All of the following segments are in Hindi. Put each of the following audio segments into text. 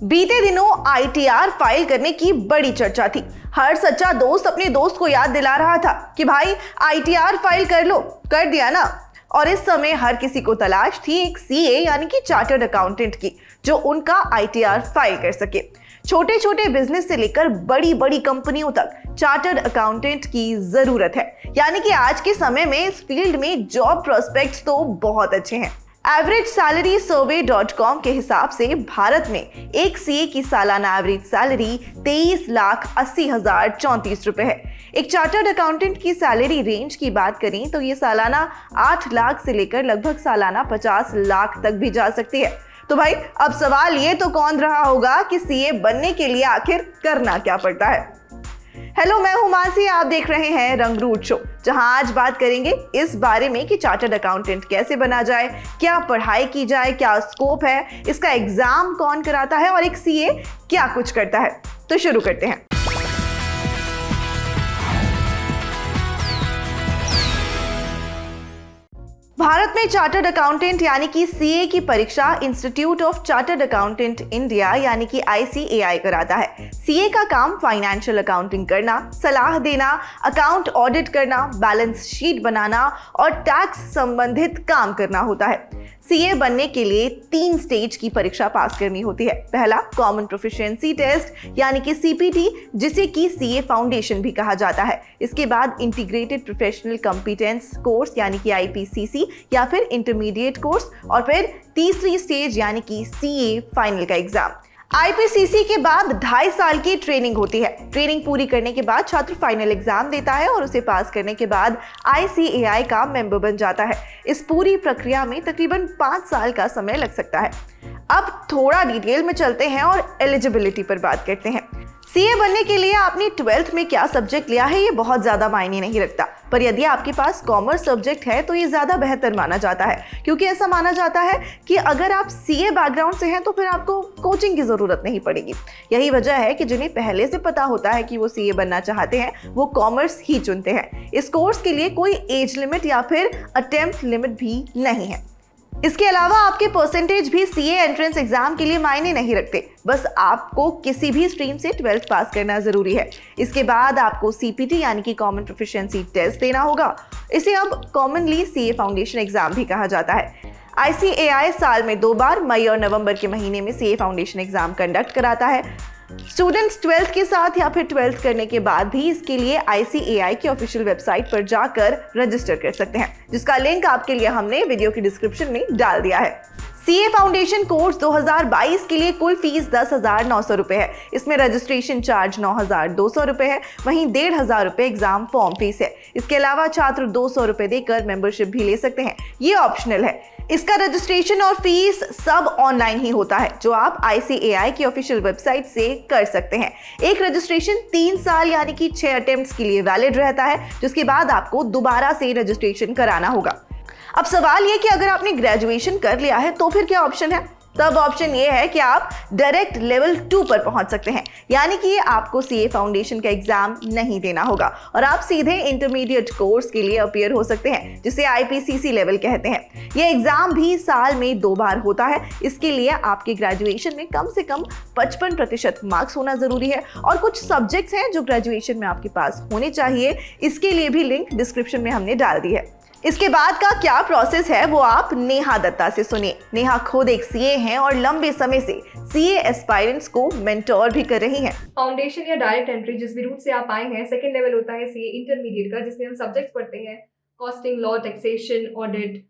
बीते दिनों आईटीआर फाइल करने की बड़ी चर्चा थी। हर सच्चा दोस्त अपने दोस्त को याद दिला रहा था कि भाई आईटीआर फाइल कर लो, कर दिया ना। और इस समय हर किसी को तलाश थी एक सीए यानी कि चार्टर्ड अकाउंटेंट की, जो उनका आईटीआर फाइल कर सके। छोटे छोटे बिजनेस से लेकर बड़ी बड़ी कंपनियों तक चार्टर्ड अकाउंटेंट की जरूरत है। यानी कि आज के समय में इस फील्ड में जॉब प्रोस्पेक्ट्स तो बहुत अच्छे हैं। एवरेज सैलरी सर्वे.com के हिसाब से भारत में एक सीए की सालाना एवरेज सैलरी 23,80,034 रुपए है। एक चार्टर्ड अकाउंटेंट की सैलरी रेंज की बात करें तो ये सालाना 8 लाख से लेकर लगभग सालाना 50 लाख तक भी जा सकती है। तो भाई अब सवाल ये तो कौन रहा होगा कि सीए बनने के लिए आखिर करना क्या पड़ता है। हेलो, मैं हूं मानसी, आप देख रहे हैं रंगरूट शो, जहां आज बात करेंगे इस बारे में कि चार्टर्ड अकाउंटेंट कैसे बना जाए, क्या पढ़ाई की जाए, क्या स्कोप है, इसका एग्जाम कौन कराता है और एक सीए क्या कुछ करता है। तो शुरू करते हैं। भारत में चार्टर्ड अकाउंटेंट यानी कि सीए की परीक्षा institute of chartered accountant India यानी कि आईसीएआई कराता है। सीए का काम फाइनेंशियल अकाउंटिंग करना, सलाह देना, अकाउंट ऑडिट करना, बैलेंस शीट बनाना और टैक्स संबंधित काम करना होता है। सीए बनने के लिए 3 स्टेज की परीक्षा पास करनी होती है। पहला कॉमन प्रोफिशिएंसी टेस्ट यानी कि सीपीटी, जिसे कि सीए फाउंडेशन भी कहा जाता है। इसके बाद इंटीग्रेटेड प्रोफेशनल कॉम्पिटेंस कोर्स यानी कि आईपीसीसी या फिर इंटरमीडिएट कोर्स, और फिर तीसरी स्टेज यानी कि सीए फाइनल का एग्जाम। आईपीसीसी के बाद 2.5 साल की ट्रेनिंग होती है। ट्रेनिंग पूरी करने के बाद छात्र फाइनल एग्जाम देता है और उसे पास करने के बाद आईसीएआई का मेंबर बन जाता है। इस पूरी प्रक्रिया में तकरीबन 5 साल का समय लग सकता है। अब थोड़ा डिटेल में चलते हैं और एलिजिबिलिटी पर बात करते हैं। सीए बनने के लिए आपने 12th में क्या सब्जेक्ट लिया है ये बहुत ज्यादा मायने नहीं रखता, पर यदि आपके पास कॉमर्स सब्जेक्ट है तो ये ज्यादा बेहतर माना जाता है, क्योंकि ऐसा माना जाता है कि अगर आप सीए बैकग्राउंड से हैं तो फिर आपको कोचिंग की जरूरत नहीं पड़ेगी। यही वजह है कि जिन्हें पहले से पता होता है कि वो सीए बनना चाहते हैं वो कॉमर्स ही चुनते हैं। इस कोर्स के लिए कोई एज लिमिट या फिर अटेम्प्ट लिमिट भी नहीं है। इसके अलावा आपके परसेंटेज भी सीए एंट्रेंस एग्जाम के लिए मायने नहीं रखते, बस आपको किसी भी स्ट्रीम से 12th पास करना जरूरी है। इसके बाद आपको सीपीटी यानी कि कॉमन प्रोफिशिएंसी टेस्ट देना होगा। इसे अब कॉमनली सीए फाउंडेशन एग्जाम भी कहा जाता है। आईसीएआई साल में 2 बार मई और नवंबर के महीने में सीए फाउंडेशन एग्जाम कंडक्ट कराता है। स्टूडेंट्स 12th के साथ या फिर 12th करने के बाद भी इसके लिए आईसीएआई की ऑफिशियल वेबसाइट पर जाकर रजिस्टर कर सकते हैं, जिसका लिंक आपके लिए हमने वीडियो की डिस्क्रिप्शन में डाल दिया है। सीए फाउंडेशन कोर्स 2022 के लिए कुल फीस 10,900 रुपए है। इसमें रजिस्ट्रेशन चार्ज 9,200 रुपए है, वहीं 1,500 रुपए एग्जाम फॉर्म फीस है। इसके अलावा छात्र 200 रुपए देकर मेंबरशिप भी ले सकते हैं, ये ऑप्शनल है। इसका रजिस्ट्रेशन और फीस सब ऑनलाइन ही होता है, जो आप आईसीएआई की ऑफिशियल वेबसाइट से कर सकते हैं। एक रजिस्ट्रेशन 3 साल यानी कि 6 अटेम्प्ट्स के लिए वैलिड रहता है, जिसके बाद आपको दोबारा से रजिस्ट्रेशन कराना होगा। अब सवाल ये कि अगर आपने ग्रेजुएशन कर लिया है तो फिर क्या ऑप्शन है? तब ऑप्शन ये है कि आप डायरेक्ट लेवल 2 पर पहुंच सकते हैं, यानी कि आपको सीए फाउंडेशन का एग्जाम नहीं देना होगा और आप सीधे इंटरमीडिएट कोर्स के लिए अपीयर हो सकते हैं, जिसे आईपीसीसी लेवल कहते हैं। ये एग्जाम भी साल में 2 बार होता है। इसके लिए आपके ग्रेजुएशन में कम से कम 55% मार्क्स होना जरूरी है और कुछ सब्जेक्ट्स हैं जो ग्रेजुएशन में आपके पास होने चाहिए। इसके लिए भी लिंक डिस्क्रिप्शन में हमने डाल दी है। इसके बाद का क्या प्रोसेस है वो आप नेहा दत्ता से सुनिए। नेहा खुद एक सीए हैं और लंबे समय से सीए एस्पायरेंट्स को मेंटोर भी कर रही हैं। फाउंडेशन या डायरेक्ट एंट्री जिस भी रूट से आप आए हैं, सेकंड लेवल होता है सीए इंटरमीडिएट का, जिसमें हम सब्जेक्ट्स पढ़ते हैं कॉस्टिंग, लॉ, टैक्सेशन, ऑडिट।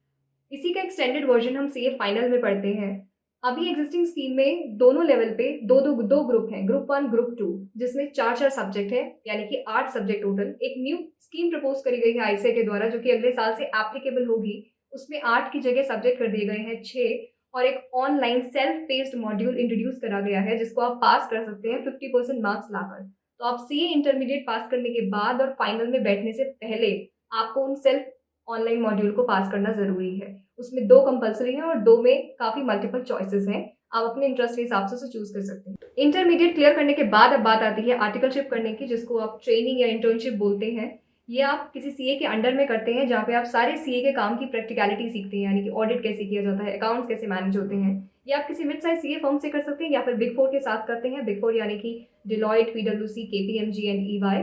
इसी का एक्सटेंडेड वर्जन हम सीए फाइनल में पढ़ते हैं। अभी एग्जिस्टिंग स्कीम में दोनों लेवल पे दो ग्रुप हैं, ग्रुप 1, ग्रुप 2, जिसमें 4 सब्जेक्ट हैं, यानी कि 8 सब्जेक्ट टोटल। एक न्यू स्कीम प्रपोज करी गई है आईसीए के द्वारा, जो कि अगले साल से एप्लीकेबल होगी। उसमें 8 की जगह सब्जेक्ट कर दिए गए हैं 6, और एक online self paced module introduce करा गया है, जिसको आप पास कर सकते हैं 50% मार्क्स लाकर। तो आप सीए इंटरमीडिएट पास करने के बाद और फाइनल में बैठने से पहले आपको उन सेल्फ ऑनलाइन मॉड्यूल को पास करना जरूरी है। उसमें 2 कंपलसरी हैं और 2 में काफी मल्टीपल चॉइसेस हैं। आप अपने इंटरेस्ट के हिसाब से उसे चूज कर सकते हैं। इंटरमीडिएट क्लियर करने के बाद अब बात आती है आर्टिकलशिप करने की, जिसको आप ट्रेनिंग या इंटर्नशिप बोलते हैं। ये आप किसी सीए के अंडर में करते हैं, जहाँ पे आप सारे सीए के काम की प्रैक्टिकलिटी सीखते हैं, यानी कि ऑडिट कैसे किया जाता है, अकाउंट्स कैसे मैनेज होते हैं। ये आप किसी मिड साइज सीए फर्म से कर सकते हैं या फिर बिग फोर के साथ करते हैं। बिग फोर यानी कि डिलॉयट, पीडब्ल्यूसी, केपीएमजी एंड ईवाई।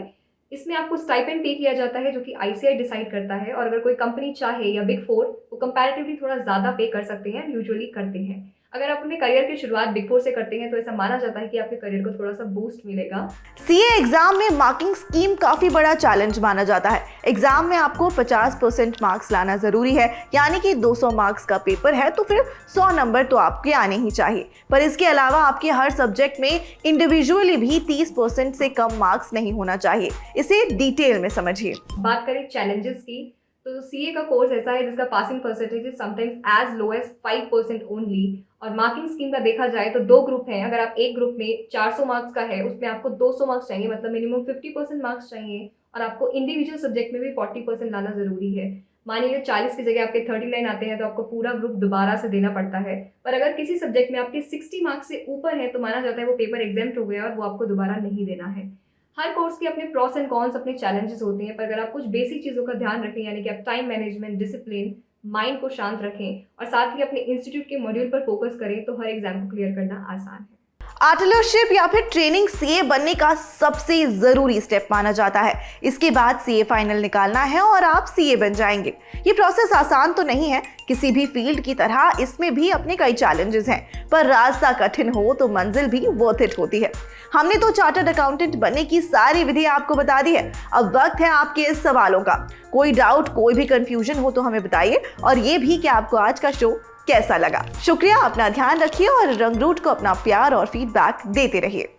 इसमें आपको स्टाइपेंड पे किया जाता है, जो कि आईसीआई डिसाइड करता है, और अगर कोई कंपनी चाहे या बिग फोर वो कंपैरेटिवली थोड़ा ज़्यादा पे कर सकते हैं, यूजुअली करते हैं। अगर आप अपने करियर की शुरुआत बिग फोर से करते हैं तो ऐसा माना जाता है कि आपके करियर को थोड़ा सा बूस्ट मिलेगा। सीए एग्जाम में मार्किंग स्कीम काफी बड़ा चैलेंज माना जाता है। एग्जाम में आपको 50% मार्क्स लाना जरूरी है, यानी कि 200 मार्क्स का पेपर है तो फिर 100 नंबर तो आपके आने ही चाहिए। पर इसके अलावा आपके हर सब्जेक्ट में इंडिविजुअली भी 30% से कम मार्क्स नहीं होना चाहिए। इसे डिटेल में समझिए। बात करें चैलेंजेस की, तो सीए का कोर्स ऐसा है जिसका passing percentage is sometimes as low as 5% only. और मार्किंग स्कीम का देखा जाए तो 2 ग्रुप हैं। अगर आप एक ग्रुप में 400 मार्क्स का है, उसमें आपको 200 मार्क्स चाहिए, मतलब मिनिमम 50% मार्क्स चाहिए। और आपको इंडिविजुअल सब्जेक्ट में भी 40% लाना जरूरी है। मान लीजिए 40 की जगह आपके 39 आते हैं तो आपको पूरा ग्रुप दोबारा से देना पड़ता है। पर अगर किसी सब्जेक्ट में आपके 60 मार्क्स से ऊपर है तो माना जाता है वो पेपर एग्जाम्प्ट हो गया और वो आपको दोबारा नहीं देना है। हर कोर्स के अपने प्रॉस एंड कॉन्स, अपने चैलेंजेस होते हैं, पर अगर आप कुछ बेसिक चीज़ों का ध्यान रखें, यानी कि आप टाइम मैनेजमेंट, डिसिप्लिन, माइंड को शांत रखें और साथ ही अपने इंस्टीट्यूट के मॉड्यूल पर फोकस करें तो हर एग्जाम को क्लियर करना आसान है। आर्टिलरशिप या फिर ट्रेनिंग सीए बनने का सबसे जरूरी स्टेप माना जाता है। इसके बाद सीए फाइनल निकालना है और आप सीए बन जाएंगे। ये प्रोसेस आसान तो नहीं है, किसी भी फील्ड की तरह इसमें भी अपने कई चैलेंजेस हैं, पर रास्ता कठिन हो तो मंजिल भी वर्थ इट होती है। हमने तो चार्टर्ड अकाउंटेंट बनने की सारी विधि आपको बता दी है। अब वक्त है आपके इस सवालों का। कोई डाउट, कोई भी कंफ्यूजन हो तो हमें बताइए, और ये भी कि आपको आज का शो कैसा लगा। शुक्रिया, अपना ध्यान रखिए और रंगरूट को अपना प्यार और फीडबैक देते रहिए।